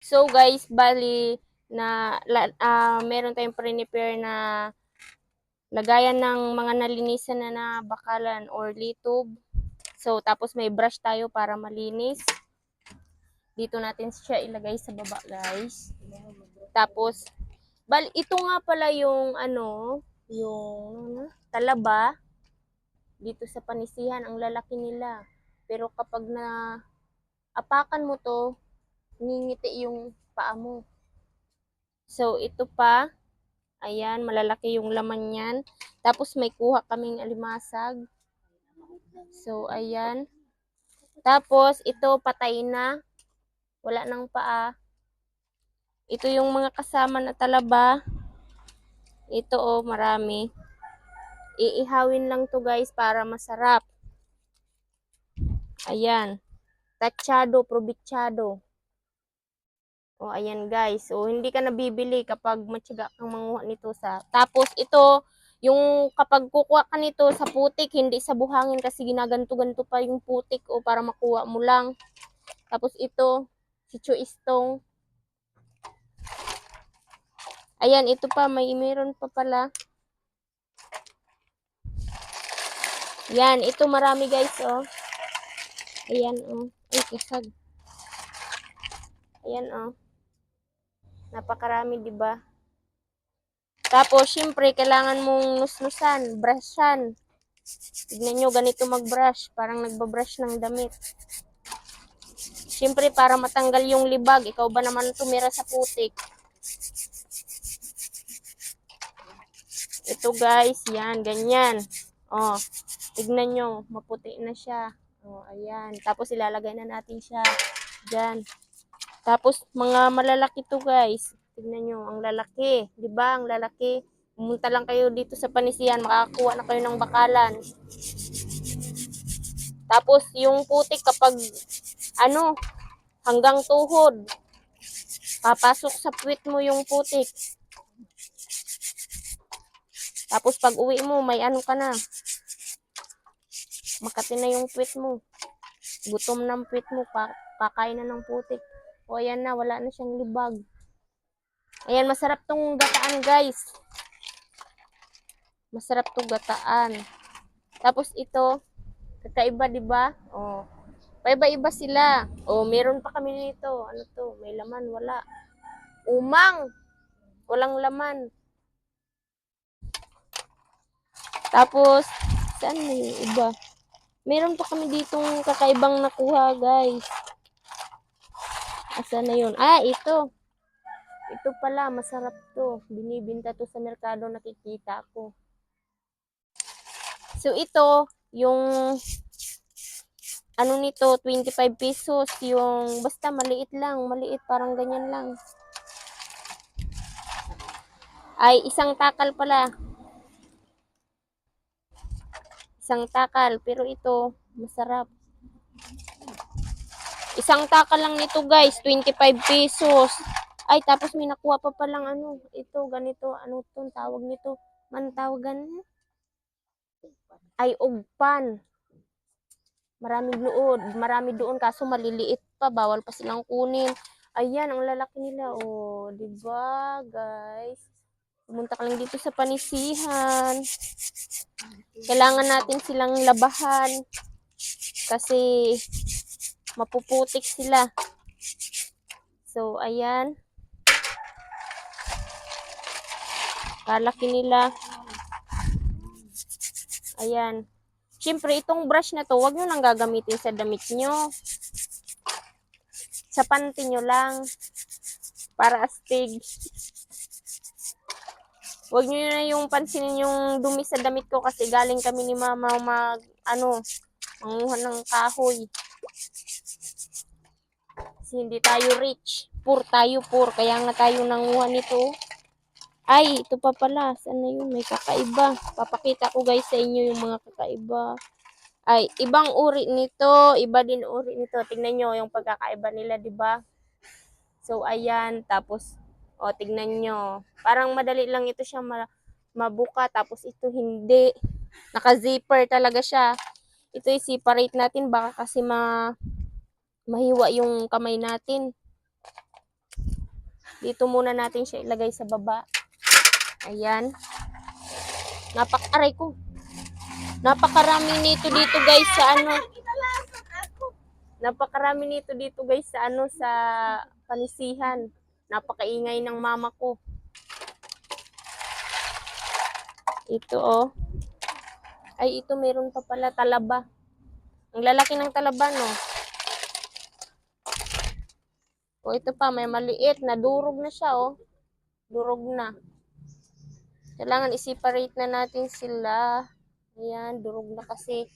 So guys, bali meron tayong prepare na lagayan ng mga nalinisan na bakalan or litob. So tapos may brush tayo para malinis. Dito natin siya ilagay sa baba, guys. Tapos ito nga pala yung yung talaba dito sa panisihan, ang lalaki nila. Pero kapag na apakan mo to, ngingiti yung paa mo. So ito pa, ayan, malalaki yung laman niyan. Tapos may kuha kaming alimasag. So ayan. Tapos ito patay na, wala nang paa. Ito yung mga kasama na talaba. Ito marami. Iihawin lang to guys para masarap. Ayan. Tachado, probichado. Ayan guys. Hindi ka nabibili kapag matyaga kang manguha nito sa. Tapos ito, yung kapag kukuha ka nito sa putik, hindi sa buhangin kasi ginaganto-ganto pa yung putik para makuha mo lang. Tapos ito, si Chuistong. Ayan, ito pa, meron pa pala. Yan, ito marami guys, Ayan, Ay, kasag. Ayan, Napakarami, di ba? Tapos, syempre, kailangan mong nusnusan, brushan. Tignan nyo, ganito mag-brush. Parang nagbabrush ng damit. Syempre, para matanggal yung libag. Ikaw ba naman tumira sa putik? Ito guys, yan, ganyan. Tignan nyo, maputi na siya. Ayan. Tapos, ilalagay na natin siya dyan. Tapos, mga malalaki to guys. Tignan nyo, ang lalaki. Diba, ang lalaki. Pumunta lang kayo dito sa Panisian, makakakuha na kayo ng bakalan. Tapos, yung putik kapag, hanggang tuhod. Papasok sa puwit mo yung putik. Tapos, pag uwi mo, may ka na. Makati na yung puwit mo. Gutom ng puwit mo, kakain na ng putik. Ayan na, wala na siyang libag. Ayan, masarap tong gataan, guys. Masarap tong gataan. Tapos ito, kakaiba, di ba? Paiba-iba sila. Meron pa kami nito. Ano to? May laman, wala. Umang. Walang laman. Tapos, saan na yung iba? Meron pa kami ditong kakaibang nakuha, guys. Asan na yun? Ito. Ito pala, masarap to. Binibinta to sa merkado, nakikita ko. So, ito, yung nito, 25 pesos. Yung, basta maliit lang. Maliit, parang ganyan lang. Ay, isang takal pala. Isang takal. Pero ito, masarap. Isang takal lang nito guys, 25 pesos. Ay, tapos may nakuha pa palang ito, ganito, tong tawag nito? Tawagan? Ay, ugpan. Marami doon, kaso maliliit pa, bawal pa silang kunin. Ayan, ang lalaki nila, di ba, guys? Pumunta ka lang dito sa Panisihan. Kailangan natin silang labahan kasi mapuputik sila. So, ayan. Kalaki nila. Ayan. Siyempre, itong brush na to, huwag nyo lang gagamitin sa damit nyo. Sa panty nyo lang. Para astig. Huwag nyo na yung pansinin yung dumi sa damit ko kasi galing kami ni mama manguha ng kahoy. Kasi hindi tayo rich. Poor tayo, poor. Kaya nga tayo nanguha nito. Ay, ito pa pala. Saan na yun? May kakaiba. Papakita ko guys sa inyo yung mga kakaiba. Ay, ibang uri nito. Iba din uri nito. Tingnan nyo yung pagkakaiba nila, di ba? So, ayan. Tapos, tignan nyo. Parang madali lang ito siya mabuka. Tapos, ito hindi. Naka-zipper talaga siya. Ito i-separate natin. Baka kasi mahiwa yung kamay natin. Dito muna natin siya ilagay sa baba. Ayan. Aray ko. Napakarami nito dito guys sa ano. Napakarami nito dito guys sa ano sa panisihan. Napakaingay ng mama ko. Ito oh. Ay ito meron pa pala talaba. Ang lalaki ng talaba no. O ito pa may maliit na durog na siya oh. Durog na. Kailangan i-separate na natin sila. Ayan, durog na kasi.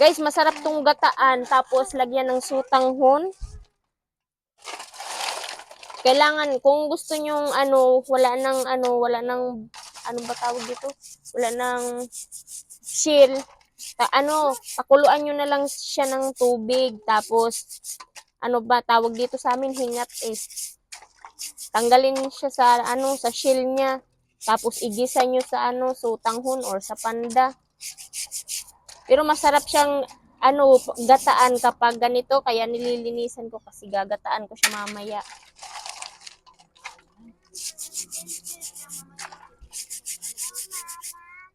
Guys, masarap tong gataan. Tapos, lagyan ng sutanghon. Kailangan, kung gusto nyong, wala nang, ano ba tawag dito? Wala nang chill. Pakuluan nyo na lang siya ng tubig. Tapos, ano ba tawag dito sa amin? Hingat eh. Tanggalin siya sa shell niya. Tapos, igisa nyo sa, sutanghon or sa panda. Pero masarap siyang gataan kapag ganito, kaya nililinisan ko kasi gagataan ko siya mamaya.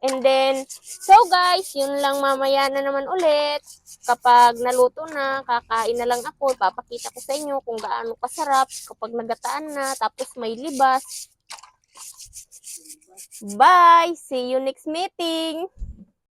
And then, so guys, yun lang mamaya na naman ulit. Kapag naluto na, kakain na lang ako. Papakita ko sa inyo kung gaano kasarap kapag nagataan na, tapos may libas. Bye! See you next meeting!